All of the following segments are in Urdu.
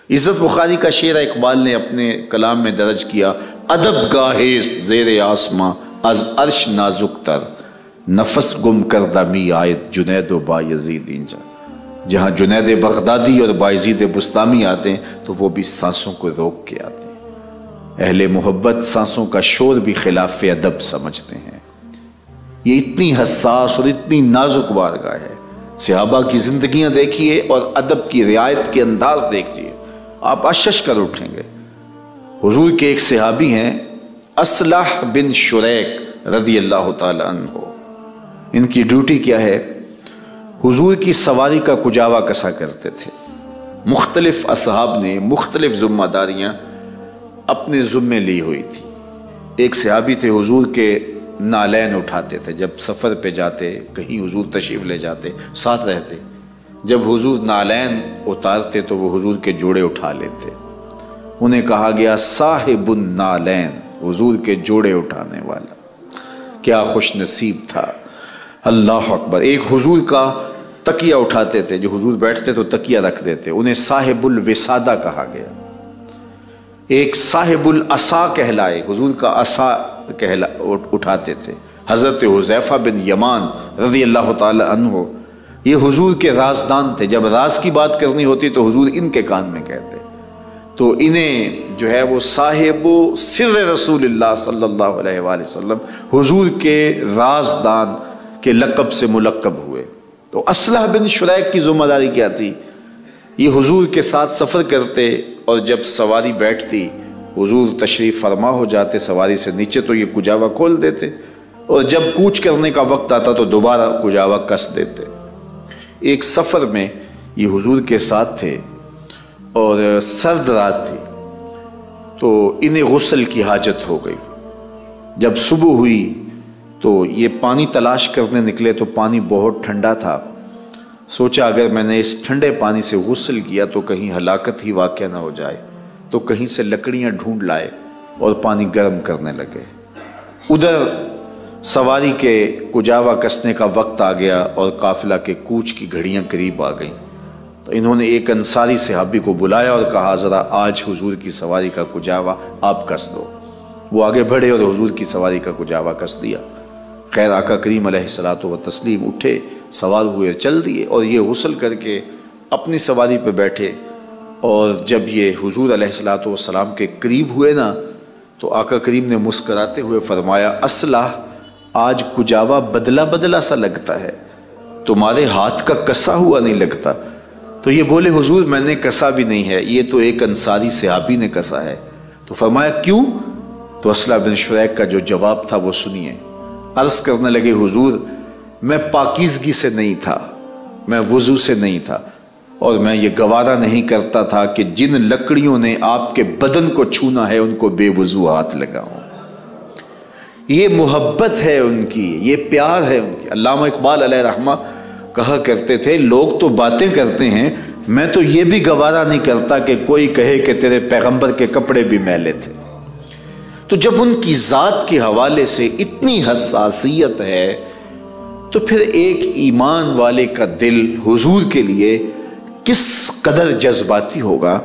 عزت بخاری کا شعر اقبال نے اپنے کلام میں درج کیا، ادب گاہست زیر آسماں از عرش نازک تر، نفس گم کردہ می آیت جنید و بایزید اینجا۔ جہاں جنید بغدادی اور بایزید بسطامی آتے ہیں تو وہ بھی سانسوں کو روک کے آتے ہیں۔ اہل محبت سانسوں کا شور بھی خلاف ادب سمجھتے ہیں۔ یہ اتنی حساس اور اتنی نازک بارگاہ ہے۔ صحابہ کی زندگیاں دیکھیے اور ادب کی رعایت کے انداز دیکھیے، آپ اشش کر اٹھیں گے۔ حضور کے ایک صحابی ہیں اصلح بن شریک رضی اللہ تعالی عنہ، ان کی ڈیوٹی کیا ہے؟ حضور کی سواری کا کجاوا کسا کرتے تھے۔ مختلف اصحاب نے مختلف ذمہ داریاں اپنے ذمے لی ہوئی تھی۔ ایک صحابی تھے حضور کے نالین اٹھاتے تھے، جب سفر پہ جاتے کہیں حضور تشریف لے جاتے ساتھ رہتے، جب حضور نالین اتارتے تو وہ حضور کے جوڑے اٹھا لیتے۔ انہیں کہا گیا صاحب النالین، حضور کے جوڑے اٹھانے والا۔ کیا خوش نصیب تھا، اللہ اکبر۔ ایک حضور کا تکیہ اٹھاتے تھے، جو حضور بیٹھتے تو تکیہ رکھ دیتے، انہیں صاحب الوسادہ کہا گیا۔ ایک صاحب العصا کہلائے، حضور کا عصا اٹھاتے تھے، حضرت حذیفہ بن یمان رضی اللہ تعالی عنہ۔ یہ حضور کے رازدان تھے، جب راز کی بات کرنی ہوتی تو حضور ان کے کان میں کہتے، تو انہیں جو ہے وہ صاحب سر رسول اللہ صلی اللہ علیہ وآلہ وسلم، حضور کے رازدان کے لقب سے ملقب ہوئے۔ تو اصلح بن شریک کی ذمہ داری کیا تھی؟ یہ حضور کے ساتھ سفر کرتے اور جب سواری بیٹھتی حضور تشریف فرما ہو جاتے سواری سے نیچے تو یہ کجاوا کھول دیتے، اور جب کوچ کرنے کا وقت آتا تو دوبارہ کجاوا کس دیتے۔ ایک سفر میں یہ حضور کے ساتھ تھے اور سرد رات تھی، تو انہیں غسل کی حاجت ہو گئی۔ جب صبح ہوئی تو یہ پانی تلاش کرنے نکلے تو پانی بہت ٹھنڈا تھا۔ سوچا اگر میں نے اس ٹھنڈے پانی سے غسل کیا تو کہیں ہلاکت ہی واقع نہ ہو جائے، تو کہیں سے لکڑیاں ڈھونڈ لائے اور پانی گرم کرنے لگے۔ ادھر سواری کے کجاوا کسنے کا وقت آ گیا اور قافلہ کے کوچ کی گھڑیاں قریب آ گئیں، تو انہوں نے ایک انصاری صحابی کو بلایا اور کہا ذرا آج حضور کی سواری کا کجاوا آپ کس دو۔ وہ آگے بڑھے اور حضور کی سواری کا کجاوا کس دیا۔ خیر آقا کریم علیہ الصلوۃ والتسلیم اٹھے، سوار ہوئے، چل دیے، اور یہ غسل کر کے اپنی سواری پہ بیٹھے۔ اور جب یہ حضور علیہ الصلوۃ والسلام کے قریب ہوئے نا تو آقا کریم نے مسکراتے ہوئے فرمایا اصلح آج کجاوا بدلا بدلا سا لگتا ہے، تمہارے ہاتھ کا کسا ہوا نہیں لگتا۔ تو یہ بولے حضور میں نے کسا بھی نہیں ہے، یہ تو ایک انصاری صحابی نے کسا ہے۔ تو فرمایا کیوں؟ تو اصلح بن شریک کا جو جواب تھا وہ سنیے۔ عرض کرنے لگے حضور میں پاکیزگی سے نہیں تھا، میں وضو سے نہیں تھا، اور میں یہ گوارا نہیں کرتا تھا کہ جن لکڑیوں نے آپ کے بدن کو چھونا ہے ان کو بے وضو ہاتھ لگاؤں۔ یہ محبت ہے ان کی، یہ پیار ہے ان کی۔ علامہ اقبال علیہ رحمہ کہا کرتے تھے لوگ تو باتیں کرتے ہیں، میں تو یہ بھی گوارا نہیں کرتا کہ کوئی کہے کہ تیرے پیغمبر کے کپڑے بھی میلے تھے۔ تو جب ان کی ذات کے حوالے سے اتنی حساسیت ہے تو پھر ایک ایمان والے کا دل حضور کے لیے کس قدر جذباتی ہوگا،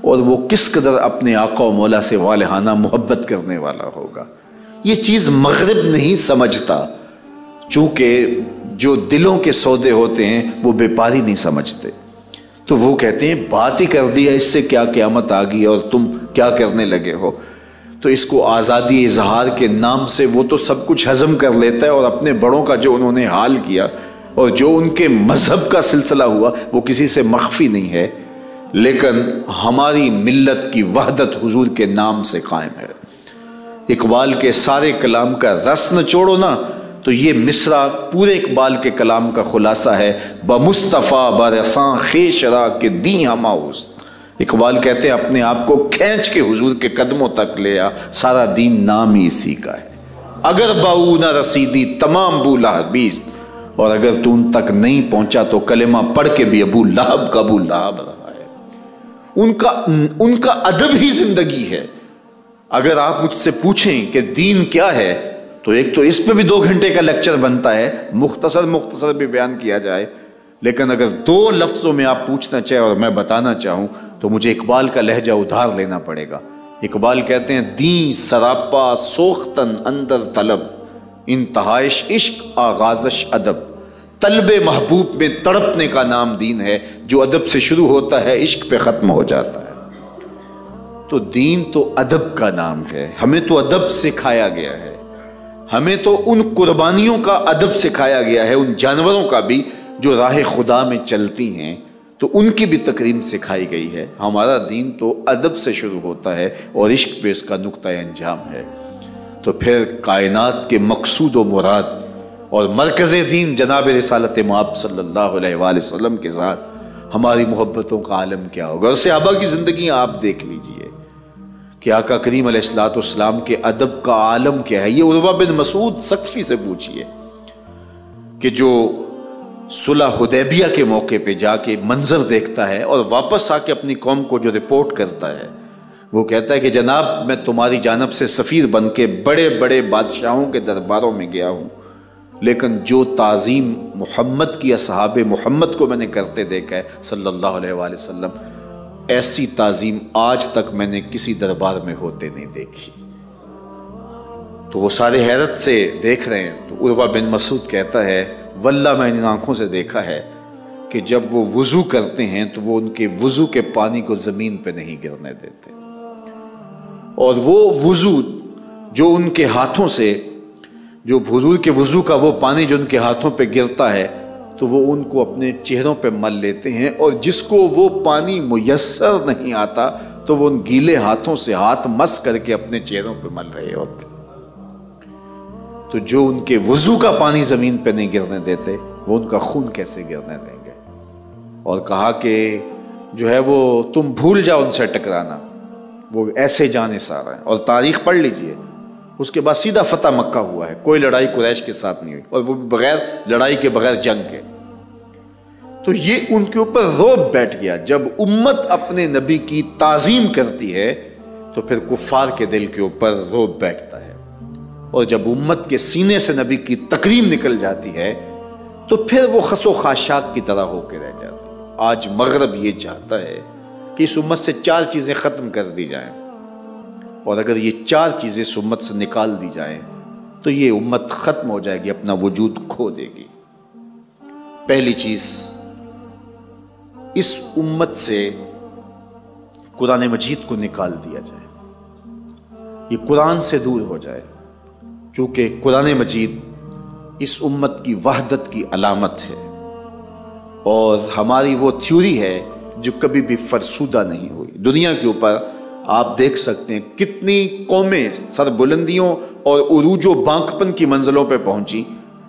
اور وہ کس قدر اپنے آقا و مولا سے والہانہ محبت کرنے والا ہوگا۔ یہ چیز مغرب نہیں سمجھتا، چونکہ جو دلوں کے سودے ہوتے ہیں وہ بیپاری نہیں سمجھتے، تو وہ کہتے ہیں بات ہی کر دیا، اس سے کیا قیامت آ گئی اور تم کیا کرنے لگے ہو۔ تو اس کو آزادی اظہار کے نام سے وہ تو سب کچھ ہضم کر لیتا ہے، اور اپنے بڑوں کا جو انہوں نے حال کیا اور جو ان کے مذہب کا سلسلہ ہوا وہ کسی سے مخفی نہیں ہے، لیکن ہماری ملت کی وحدت حضور کے نام سے قائم ہے۔ اقبال کے سارے کلام کا رس نچوڑو نا تو یہ مصرع پورے اقبال کے کلام کا خلاصہ ہے، بمصطفیٰ برساں خیش را کہ دیں ہماؤست۔ اقبال کہتے ہیں اپنے آپ کو کھینچ کے حضور کے قدموں تک لے آ، سارا دین نام ہی اسی کا ہے۔ اگر باؤ نہ رسیدی تمام ابو لہب بیست، اور اگر تو ان تک نہیں پہنچا تو کلمہ پڑھ کے بھی ابو لہب کا ابو لہب رہا ہے۔ ان کا ادب ہی زندگی ہے۔ اگر آپ مجھ سے پوچھیں کہ دین کیا ہے تو ایک تو اس پہ بھی 2 گھنٹے کا لیکچر بنتا ہے، مختصر بھی بیان کیا جائے، لیکن اگر 2 لفظوں میں آپ پوچھنا چاہیں اور میں بتانا چاہوں تو مجھے اقبال کا لہجہ ادھار لینا پڑے گا۔ اقبال کہتے ہیں دین سراپا سوختن اندر طلب، انتہائش عشق آغازش ادب۔ طلب محبوب میں تڑپنے کا نام دین ہے، جو ادب سے شروع ہوتا ہے عشق پہ ختم ہو جاتا ہے۔ تو دین تو ادب کا نام ہے، ہمیں تو ادب سکھایا گیا ہے، ہمیں تو ان قربانیوں کا ادب سکھایا گیا ہے، ان جانوروں کا بھی جو راہ خدا میں چلتی ہیں تو ان کی بھی تکریم سکھائی گئی ہے۔ ہمارا دین تو ادب سے شروع ہوتا ہے اور عشق پہ اس کا نقطہ انجام ہے۔ تو پھر کائنات کے مقصود و مراد اور مرکز دین جناب رسالت مآب صلی اللہ علیہ وآلہ وسلم کے ساتھ ہماری محبتوں کا عالم کیا ہوگا۔ اور صحابہ کی زندگیاں آپ دیکھ لیجئے کہ آقا کریم علیہ الصلوۃ والسلام کے ادب کا عالم کیا ہے۔ یہ عروہ بن مسعود ثقفی سے پوچھئے کہ جو صلح حدیبیہ کے موقع پہ جا کے منظر دیکھتا ہے اور واپس آ کے اپنی قوم کو جو رپورٹ کرتا ہے، وہ کہتا ہے کہ جناب میں تمہاری جانب سے سفیر بن کے بڑے بڑے بادشاہوں کے درباروں میں گیا ہوں، لیکن جو تعظیم محمد کی اصحاب محمد کو میں نے کرتے دیکھا ہے صلی اللہ علیہ وآلہ وسلم، ایسی تعظیم آج تک میں نے کسی دربار میں ہوتے نہیں دیکھی۔ تو وہ سارے حیرت سے دیکھ رہے ہیں، تو عروہ بن مسعود کہتا ہے واللہ میں ان آنکھوں سے دیکھا ہے کہ جب وہ وضو کرتے ہیں تو وہ ان کے وضو کے پانی کو زمین پہ نہیں گرنے دیتے، اور وہ وضو جو ان کے ہاتھوں سے، جو حضور کے وضو کا وہ پانی جو ان کے ہاتھوں پہ گرتا ہے تو وہ ان کو اپنے چہروں پہ مل لیتے ہیں، اور جس کو وہ پانی میسر نہیں آتا تو وہ ان گیلے ہاتھوں سے ہاتھ مس کر کے اپنے چہروں پہ مل رہے ہوتے۔ تو جو ان کے وضو کا پانی زمین پہ نہیں گرنے دیتے وہ ان کا خون کیسے گرنے دیں گے؟ اور کہا کہ جو ہے وہ تم بھول جاؤ ان سے ٹکرانا، وہ ایسے جان نثار ہیں۔ اور تاریخ پڑھ لیجئے، اس کے بعد سیدھا فتح مکہ ہوا ہے، کوئی لڑائی قریش کے ساتھ نہیں ہوئی، اور وہ بغیر لڑائی کے بغیر جنگ کے۔ تو یہ ان کے اوپر رعب بیٹھ گیا۔ جب امت اپنے نبی کی تعظیم کرتی ہے تو پھر کفار کے دل کے اوپر رعب بیٹھتا ہے، اور جب امت کے سینے سے نبی کی تکریم نکل جاتی ہے تو پھر وہ خس و خاشاک کی طرح ہو کے رہ جاتی ہے۔ آج مغرب یہ چاہتا ہے کہ اس امت سے 4 چیزیں ختم کر دی جائیں، اور اگر یہ 4 چیزیں اس امت سے نکال دی جائیں تو یہ امت ختم ہو جائے گی، اپنا وجود کھو دے گی۔ پہلی چیز، اس امت سے قرآن مجید کو نکال دیا جائے، یہ قرآن سے دور ہو جائے، چونکہ قرآن مجید اس امت کی وحدت کی علامت ہے، اور ہماری وہ تھیوری ہے جو کبھی بھی فرسودہ نہیں ہوئی۔ دنیا کے اوپر آپ دیکھ سکتے ہیں کتنی قومیں سربلندیوں اور عروج و بانکپن کی منزلوں پہ پہنچی،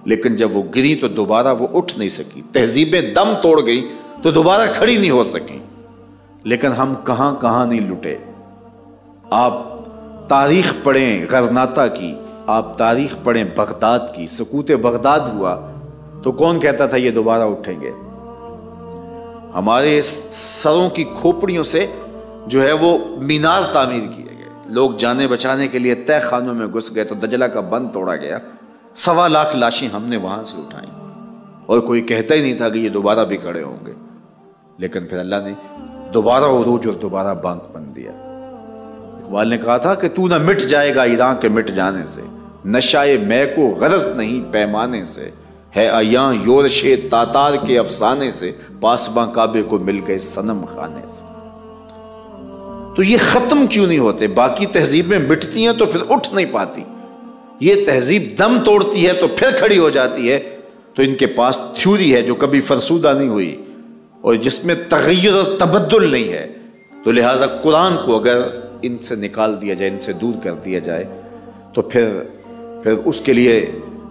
لیکن جب وہ گری تو دوبارہ وہ اٹھ نہیں سکی۔ تہذیبیں دم توڑ گئی تو دوبارہ کھڑی نہیں ہو سکی، لیکن ہم کہاں کہاں نہیں لٹے۔ آپ تاریخ پڑھیں غرناطہ کی، آپ تاریخ پڑھیں بغداد کی، سقوط بغداد ہوا تو کون کہتا تھا یہ دوبارہ اٹھیں گے؟ ہمارے سروں کی کھوپڑیوں سے جو ہے وہ مینار تعمیر کیے گئے، لوگ جانے بچانے کے لیے تہ خانوں میں گھس گئے تو دجلہ کا بند توڑا گیا، 1.25 لاکھ لاشیں ہم نے وہاں سے اٹھائیں، اور کوئی کہتا ہی نہیں تھا کہ یہ دوبارہ بھی کھڑے ہوں گے، لیکن پھر اللہ نے دوبارہ عروج اور دوبارہ بانک بن دیا۔ اقبال نے کہا تھا کہ تو نہ مٹ جائے گا ایران کے مٹ جانے سے، نشائے میں کو غرض نہیں پیمانے سے، ہے ایاں یورش تاتار کے افسانے سے، پاسباں کعبے کو مل گئے صنم خانے سے۔ تو یہ ختم کیوں نہیں ہوتے؟ باقی تہذیبیں مٹتی ہیں تو پھر اٹھ نہیں پاتی، یہ تہذیب دم توڑتی ہے تو پھر کھڑی ہو جاتی ہے۔ تو ان کے پاس تھیوری ہے جو کبھی فرسودہ نہیں ہوئی اور جس میں تغیر اور تبدل نہیں ہے، تو لہٰذا قرآن کو اگر ان سے نکال دیا جائے، ان سے دور کر دیا جائے تو پھر اس کے لیے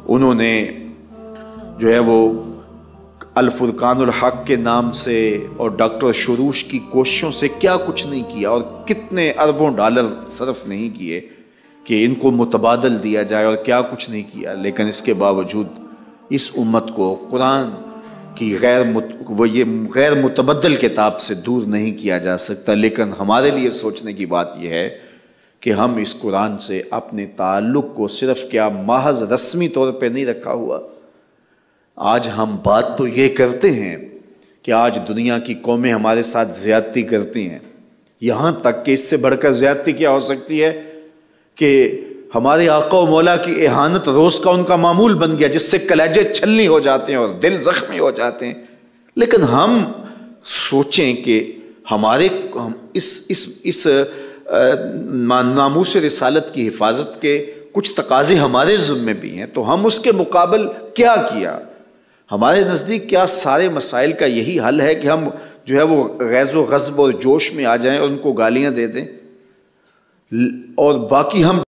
انہوں نے جو ہے وہ الفرقان الحق کے نام سے اور ڈاکٹر شروش کی کوششوں سے کیا کچھ نہیں کیا، اور کتنے اربوں ڈالر صرف نہیں کیے کہ ان کو متبادل دیا جائے، اور کیا کچھ نہیں کیا، لیکن اس کے باوجود اس امت کو قرآن کی غیر متبدل کتاب سے دور نہیں کیا جا سکتا۔ لیکن ہمارے لیے سوچنے کی بات یہ ہے کہ ہم اس قرآن سے اپنے تعلق کو صرف کیا محض رسمی طور پہ نہیں رکھا ہوا، آج ہم بات تو یہ کرتے ہیں کہ آج دنیا کی قومیں ہمارے ساتھ زیادتی کرتی ہیں، یہاں تک کہ اس سے بڑھ کر زیادتی کیا ہو سکتی ہے کہ ہمارے آقا و مولا کی اہانت روز کا ان کا معمول بن گیا، جس سے کلیجے چھلنی ہو جاتے ہیں اور دل زخمی ہو جاتے ہیں۔ لیکن ہم سوچیں کہ ہمارے اس ناموس رسالت کی حفاظت کے کچھ تقاضے ہمارے ذمے بھی ہیں، تو ہم اس کے مقابل کیا کیا؟ ہمارے نزدیک کیا سارے مسائل کا یہی حل ہے کہ ہم جو ہے وہ غیظ و غضب اور جوش میں آ جائیں اور ان کو گالیاں دے دیں، اور باقی ہم